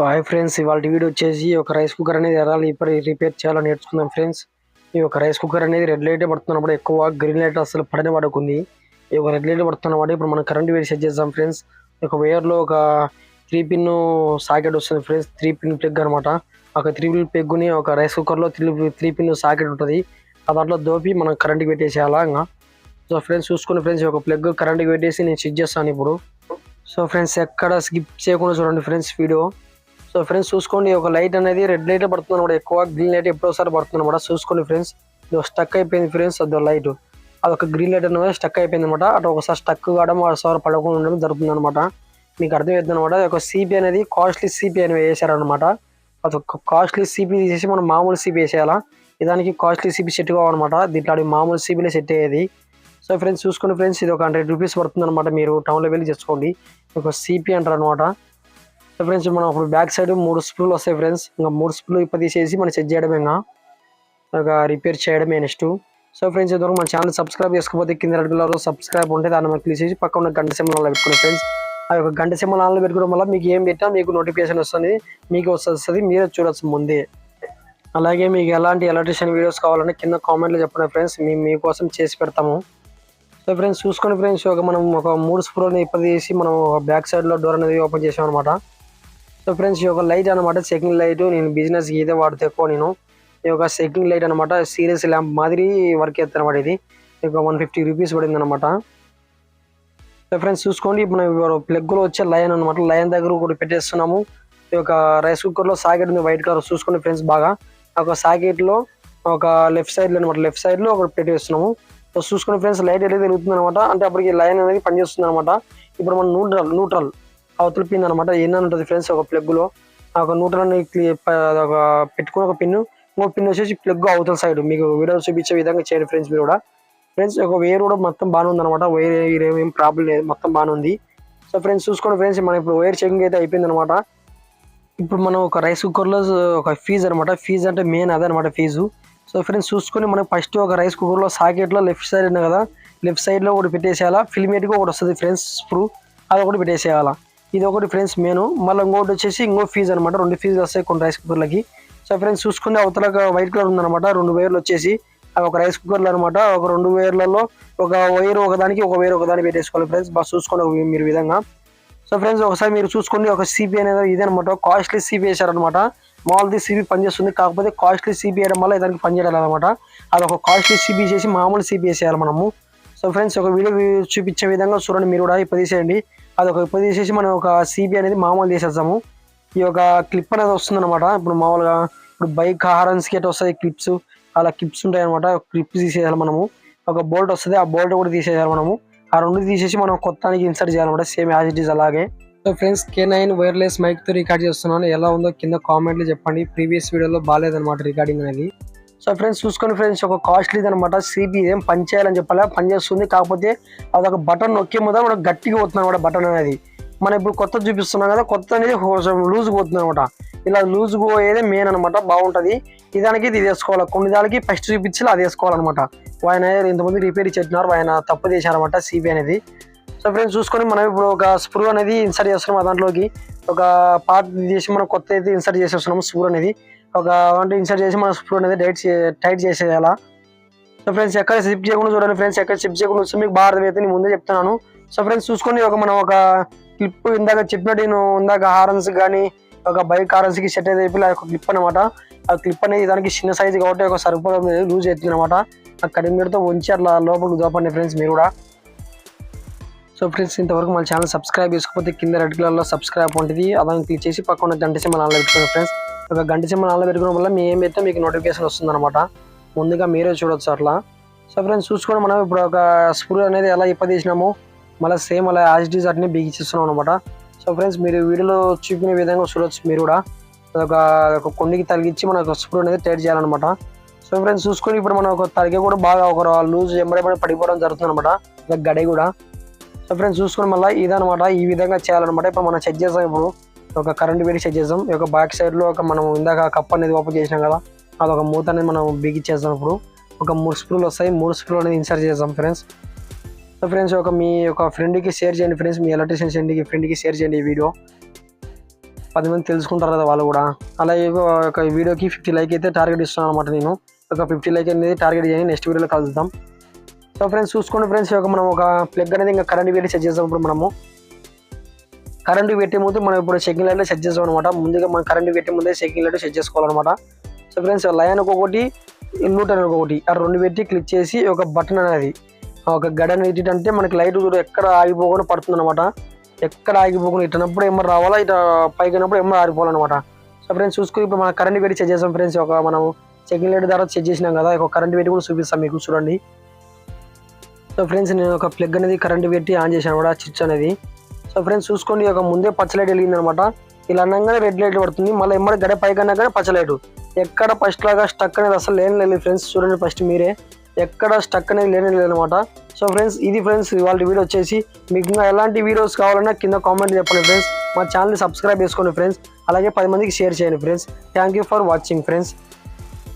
Hi friends, ఇవాళ video వచ్చేసి ఒక రైస్ కుక్కర్ అనేది ఎలా రిపేర్ చేయాలో నేర్చుకుందాం ఫ్రెండ్స్. ఈ ఒక రైస్ కుక్కర్ అనేది రెడ్ లైట్ పడుతున్నప్పుడు ఎక్కువ గ్రీన్ లైట్ అసలు పడని పడుకుంది. ఈ ఒక రెడ్ లైట్ పడుతున్నప్పుడు ఇప్పుడు మనం కరెంట్ వేడి సెట్ చేద్దాం ఫ్రెండ్స్. ఒక వైర్లో ఒక 3 పిన్ సాకెట్ వస్తుంది ఫ్రెండ్స్. 3 పిన్ ప్లగ్ అనమాట. ఒక 3 పిన్ ప్లగ్ని ఒక రైస్ కుక్కర్లో 3 పిన్ సాకెట్ ఉంటుంది. ఆ దాంట్లో దోపి మనం కరెంట్కి పెట్టేసేయాలా. ఇంకా సో ఫ్రెండ్స్ చూసుకుని ఫ్రెండ్స్, ఒక ప్లగ్ కరెంట్కి పెట్టేసి నేను చెక్ చేస్తాను ఇప్పుడు. సో ఫ్రెండ్స్ ఎక్కడ స్కిప్ చేయకుండా చూడండి ఫ్రెండ్స్ వీడియో. సో ఫ్రెండ్స్ చూసుకోండి, ఒక లైట్ అనేది రెడ్ లైట్ పడుతుంది అనమాట. ఎక్కువ గ్రీన్ లైట్ ఎప్పుడోసారి పడుతుంది అనమాట. చూసుకోండి ఫ్రెండ్స్, ఇది స్టక్ అయిపోయింది ఫ్రెండ్స్. అది లైట్ అదొక గ్రీన్ లైట్ అనేది స్టక్ అయిపోయింది అనమాట. అటు ఒకసారి స్టక్ కావడం ఒకసారి పడకుండా ఉండడం జరుగుతుంది అనమాట. మీకు అర్థమవుతుంది అనమాట. ఒక సిపి అనేది కాస్ట్లీ సిపి అని వేసారనమాట. అదొక కాస్ట్లీ సిపి తీసేసి మనం మామూలు సిపి వేసేయాలా. దానికి కాస్ట్లీ సిపి సెట్ కావాలన్నమాట. దీంట్లో మామూలు సిపిలే సెట్ అయ్యేది. సో ఫ్రెండ్స్ చూసుకోండి ఫ్రెండ్స్, ఇది ఒక 100 రూపీస్ పడుతుంది అనమాట. మీరు టౌన్లో వెళ్ళి తెచ్చుకోండి. ఒక సిపి అంటారు అనమాట. సో ఫ్రెండ్స్ మనం అప్పుడు బ్యాక్ సైడ్ 3 స్క్రూలు వస్తాయి ఫ్రెండ్స్. ఇంకా 3 స్క్రూలు తీసేసి మనం చెక్ చేయడమే, ఇంకా రిపేర్ చేయడమే నెక్స్ట్. సో ఫ్రెండ్స్ ఇంతవరకు మన ఛానల్ సబ్స్క్రైబ్ చేసుకోకపోతే కింద రెడ్ కలర్లో సబ్స్క్రైబ్ ఉంటే దాన్ని మనం క్లిక్ చేసి పక్కన ఉన్న గంట సింబల్ ఆన్లో పెట్టుకోండి ఫ్రెండ్స్. ఆ యొక్క గంట సింబల్ ఆన్లో పెట్టుకోవడం వల్ల మీకు ఏం పెట్టినా మీకు నోటిఫికేషన్ వస్తుంది, మీకు వస్తుంది, మీరే చూడొచ్చు ముందే. అలాగే మీకు ఎలాంటి ఎలక్ట్రిషియన్ వీడియోస్ కావాలంటే కింద కామెంట్లో చెప్పండి ఫ్రెండ్స్, మేము మీకోసం చేసి పెడతాము. సో ఫ్రెండ్స్ చూసుకోండి ఫ్రెండ్స్, మనం ఒక 3 స్క్రూలని తీసి మనం బ్యాక్ సైడ్లో డోర్ అనేది ఓపెన్ చేసాం అనమాట. సో ఫ్రెండ్స్ ఈ యొక్క లైట్ అనమాట, సెకండ్ లైట్. నేను బిజినెస్కి ఇదే వాడితే ఎక్కువ నేను. ఈ యొక్క సెకండ్ లైట్ అనమాట, సీరియస్ ల్యాంప్ మాదిరి వర్క్ చేస్తాను అనమాట. ఇది ఒక 150 రూపీస్ పడింది అనమాట. సో ఫ్రెండ్స్ చూసుకోండి, ఇప్పుడు ప్లగ్లో వచ్చే లైన్ అనమాట. లైన్ దగ్గర కూడా పెట్టేస్తున్నాము. ఈ యొక్క రైస్ కుక్కర్లో సాకెట్ ఉంది వైట్ కలర్. చూసుకోండి ఫ్రెండ్స్ బాగా, ఒక సాకెట్లో ఒక లెఫ్ట్ సైడ్లో అనమాట, లెఫ్ట్ సైడ్లో ఒకటి పెట్టేస్తున్నాము. సో చూసుకోండి ఫ్రెండ్స్, లైట్ అనేది వెలుగుతుంది అనమాట. అంటే అప్పటికి లైన్ అనేది పనిచేస్తుంది అనమాట. ఇప్పుడు మనం న్యూట్రల్ అవతల పిన్ అనమాట ఎన్ని ఉంటుంది ఫ్రెండ్స్. ఒక ప్లగ్లో ఒక న్యూట్రల్ ఒక పెట్టుకుని ఒక పిన్, ఇంకో పిన్ వచ్చేసి ప్లగ్ అవతల సైడ్. మీకు వీడియో చూపించే విధంగా చేయండి ఫ్రెండ్స్ మీరు కూడా. ఫ్రెండ్స్ ఒక వైర్ కూడా మొత్తం బాగానే ఉంది అనమాట. వైర్ ఏం ప్రాబ్లం లేదు, మొత్తం బాగానే ఉంది. సో ఫ్రెండ్స్ చూసుకోండి ఫ్రెండ్స్, మనం ఇప్పుడు వైర్ చెకింగ్ అయితే అయిపోయింది అనమాట. ఇప్పుడు మనం ఒక రైస్ కుక్కర్లో ఒక ఫీజ్ అనమాట. ఫీజ్ అంటే మెయిన్ అదే అనమాట ఫీజు. సో ఫ్రెండ్స్ చూసుకొని మనం ఫస్ట్ ఒక రైస్ కుక్కర్లో సాకెట్లో లెఫ్ట్ సైడ్ ఉన్నాయి కదా, లెఫ్ట్ సైడ్లో ఒకటి పెట్టేసేయాలా. ఫిల్మేట్గా ఒకటి వస్తుంది ఫ్రెండ్స్ స్క్రూ, అది ఒకటి పెట్టేసేయాలా. ఇది ఒకటి ఫ్రెండ్స్ మెయిన్. మళ్ళీ ఇంకోటి వచ్చేసి ఇంకో ఫీజ్ అనమాట. 2 ఫీజులు వస్తాయి కొన్ని రైస్ కుక్కర్లకి. సో ఫ్రెండ్స్ చూసుకుంటే అవతల వైట్ కలర్ ఉందన్నమాట. 2 వైర్లు వచ్చేసి అవి ఒక రైస్ కుక్కర్లు అనమాట. ఒక 2 వైర్లలో ఒక వైర్ ఒకదానికి ఒక వైర్ ఒకదానికి పెట్టేసుకోవాలి ఫ్రెండ్స్. బాగా చూసుకోండి మీరు విధంగా. సో ఫ్రెండ్స్ ఒకసారి మీరు చూసుకోండి, ఒక సిపి అనేది ఇదే అనమాట. కాస్ట్లీ సిపి వేసారనమాట. మామూలుది సిపి పనిచేస్తుంది, కాకపోతే కాస్ట్లీ సిపి వేయడం వల్ల దానికి పనిచేయాలి అనమాట. అది ఒక కాస్ట్లీ సిపి చేసి మామూలు సిపి వేసేయాలి మనము. సో ఫ్రెండ్స్ ఒక వీడియో చూపించే విధంగా చూడండి మీరు కూడా. ఇప్పుడు తీసేయండి, అది ఒక ఇప్పుడు తీసేసి మనం ఒక సిపి అనేది మామూలు తీసేద్దాము. ఈ యొక్క క్లిప్ అనేది వస్తుంది అనమాట. ఇప్పుడు మామూలుగా ఇప్పుడు బైక్ హారన్స్కి ఎట్ వస్తాయి క్లిప్స్, అలా క్లిప్స్ ఉంటాయి అనమాట. క్లిప్స్ తీసేయాలి మనము. ఒక బోల్ట్ వస్తుంది, ఆ బోల్ట్ కూడా తీసేయాలి మనము. ఆ 2 తీసేసి మనం కొత్తనికి ఇన్సర్ట్ చేయాలన్నమాట, సేమ్ యాజ్ ఇట్ ఈస్ అలాగే. సో ఫ్రెండ్స్ K9 వైర్లెస్ మైక్తో రికార్డ్ చేస్తున్నాను. ఎలా ఉందో కింద కామెంట్లో చెప్పండి. ప్రీవియస్ వీడియోలో బాగాలేదనమాట రికార్డింగ్ అనేది. సో ఫ్రెండ్స్ చూసుకోండి ఫ్రెండ్స్, ఒక కాస్ట్లీది అనమాట. సిపి ఏం పని చేయాలని చెప్పాలి, పని చేస్తుంది. కాకపోతే అదొక బటన్ నొక్కే ముందు మనకు గట్టిగా పోతుంది అనమాట బటన్ అనేది. మనం ఇప్పుడు కొత్త చూపిస్తున్నాం కదా, కొత్త అనేది లూజ్ పోతుంది అనమాట. ఇలా లూజ్ పోయేదే మెయిన్ అనమాట, బాగుంటుంది. ఇదానికి ఇది వేసుకోవాలి. కొన్ని దానికి ఫస్ట్ చూపించి అది వేసుకోవాలన్నమాట. ఆయన ఇంతమంది రిపేర్ ఇచ్చేట్టున్నారు, ఆయన తప్పు చేశారనమాట సిపి అనేది. సో ఫ్రెండ్స్ చూసుకొని మనం ఇప్పుడు ఒక స్క్రూ అనేది ఇన్సర్ట్ చేస్తున్నాం. దాంట్లోకి ఒక పార్ట్ చేసి మనం కొత్త అయితే ఇన్సర్ట్ చేసేస్తున్నాం. స్క్రూ అనేది ఒక అంటే ఇన్సర్ట్ చేసి మన స్క్రూ అనేది టైట్ చేసేయాలా. సో ఫ్రెండ్స్ ఎక్కడ షిఫ్ట్ చేయకుండా చూడండి ఫ్రెండ్స్, ఎక్కడ షిఫ్ట్ చేయకుండా వస్తే మీకు బాగా అర్థమైతే నేను ముందే చెప్తున్నాను. సో ఫ్రెండ్స్ చూసుకొని మనం ఒక క్లిప్ ఇందాక చెప్పినట్టు నేను ఇందాక హారన్స్ కానీ ఒక బైక్ హారన్స్కి సెట్ అయితే ఒక క్లిప్ అనమాట. ఆ క్లిప్ అనేది దానికి చిన్న సైజు కాబట్టి ఒక సరిపోతుంది, లూజ్ అవుతుంది అనమాట. ఆ కటింగ్తో ఉంచి అట్లా లోపలికి దోపండి ఫ్రెండ్స్ మీరు కూడా. సో ఫ్రెండ్స్ ఇంతవరకు మన ఛానల్ సబ్స్క్రైబ్ చేసుకోకపోతే కింద రెడ్ కలర్లో సబ్స్క్రైబ్ ఉంటుంది, అదాన్ని క్లిక్ చేసి పక్కన గంట సింబల్ ఆన్లో పెట్టుకోండి ఫ్రెండ్స్. ఒక గంట సింబల్ ఆన్లో పెట్టుకోవడం వల్ల మేము ఏమైతే మీకు నోటిఫికేషన్ వస్తుంది అనమాట, ముందుగా మీరే చూడొచ్చు అట్లా. సో ఫ్రెండ్స్ చూసుకొని మనం ఇప్పుడు ఒక స్క్రూ అనేది ఎలా ఇప్పదీసినామో మళ్ళీ సేమ్ అలా యాజ్ ఇట్ ఈజ్ అట్నే బిగిస్తున్నాం అనమాట. సో ఫ్రెండ్స్ మీరు వీడియోలో చూపిన విధంగా చూడొచ్చు మీరు కూడా. ఒక కొండికి తగిలించి మనకు స్క్రూ అనేది టైట్ చేయాలన్నమాట. సో ఫ్రెండ్స్ చూసుకొని ఇప్పుడు మనం ఒక తరిగే కూడా బాగా ఒక లూజ్ ఎంబడి పడిపోవడం జరుగుతుంది అనమాట, ఒక గడి కూడా. సో ఫ్రెండ్స్ చూసుకొని మళ్ళీ ఇదనమాట, ఈ విధంగా చేయాలన్నమాట. ఇప్పుడు మనం చెక్ చేద్దాం. ఇప్పుడు ఒక కరెంట్ వేడి చెక్ చేద్దాం. ఒక బ్యాక్ సైడ్లో ఒక మనం ఇందాక కప్ అనేది ఓపెన్ చేసినాం కదా, అదొక మూత అనేది మనం బిగిచ్చేద్దాం. ఇప్పుడు ఒక 3 స్క్రూలు వస్తాయి, 3 స్క్రూలు అనేది ఇన్సర్ట్ చేద్దాం ఫ్రెండ్స్. సో ఫ్రెండ్స్ మీ ఫ్రెండ్కి షేర్ చేయండి ఫ్రెండ్స్, మీ ఎలక్ట్రిషియన్ ఫ్రెండ్కి షేర్ చేయండి ఈ వీడియో. 10 మంది తెలుసుకుంటారు కదా వాళ్ళు కూడా. అలాగే ఒక వీడియోకి 50 లైక్ అయితే టార్గెట్ ఇస్తున్నాను అనమాట. నేను ఒక 50 లైక్ అనేది టార్గెట్ చేయండి. నెక్స్ట్ వీడియోలో కలుద్దాం. సో ఫ్రెండ్స్ చూసుకోండి ఫ్రెండ్స్, మనం ఒక ప్లగ్ అనేది ఇంకా కరెంట్ పెట్టి సెట్ చేస్తాం. ఇప్పుడు మనము కరెంటు పెట్టే ముందు మనం ఇప్పుడు చెకింగ్ లైట్లో సెట్ చేస్తాం అనమాట. ముందుగా మనం కరెంటు పెట్టే ముందే చెకింగ్ లైట్ సెట్ చేసుకోవాలన్నమాట. సో ఫ్రెండ్స్ లైన్కి ఒకటి న్యూట్రల్కి ఒకటి ఆ 2 పెట్టి క్లిక్ చేసి ఒక బటన్ అనేది ఒక గడని ఇటంటే మనకి లైట్ చూడ ఎక్కడ ఆగిపోకుండా పడుతుంది అనమాట. ఎక్కడ ఆగిపోకుండా ఇట్టినప్పుడు ఏమో రావాలా, ఇట పైకి అయినప్పుడు ఏమో ఆగిపోవాలన్నమాట. సో ఫ్రెండ్స్ చూసుకుని ఇప్పుడు మనం కరెంట్ పెట్టి సెట్ చేస్తాం ఫ్రెండ్స్. మనం చెకింగ్ లైట్ ద్వారా సెట్ చేసినాం కదా, ఒక కరెంట్ పెట్టి కూడా చూపిస్తాం మీకు చూడండి. సో ఫ్రెండ్స్ నేను ఒక ప్లగ్ అనేది కరెంట్ పెట్టి ఆన్ చేశాను కూడా, స్విచ్ అనేది. సో ఫ్రెండ్స్ చూసుకోండి, ఒక ముందే పచ్చ లైట్ వెలిగింది అనమాట. ఇలా అనగానే రెడ్ లైట్ పడుతుంది. మళ్ళీ ఎమ్మడి గడ పైకి అన్నా కానీ పచ్చ లైట్. ఎక్కడ ఫస్ట్ లాగా స్టక్ అనేది అసలు లేదు ఫ్రెండ్స్. చూడండి ఫస్ట్ మీరే, ఎక్కడ స్టక్ అనేది లేదు అనమాట. సో ఫ్రెండ్స్ ఇది ఫ్రెండ్స్ వాళ్ళ వీడియో వచ్చేసి. మీకు ఇంకా ఎలాంటి వీడియోస్ కావాలన్నా కింద కామెంట్ చెప్పండి ఫ్రెండ్స్. మా ఛానల్ని సబ్స్క్రైబ్ చేసుకోండి ఫ్రెండ్స్. అలాగే 10 మందికి షేర్ చేయండి friends. Thank you for watching friends.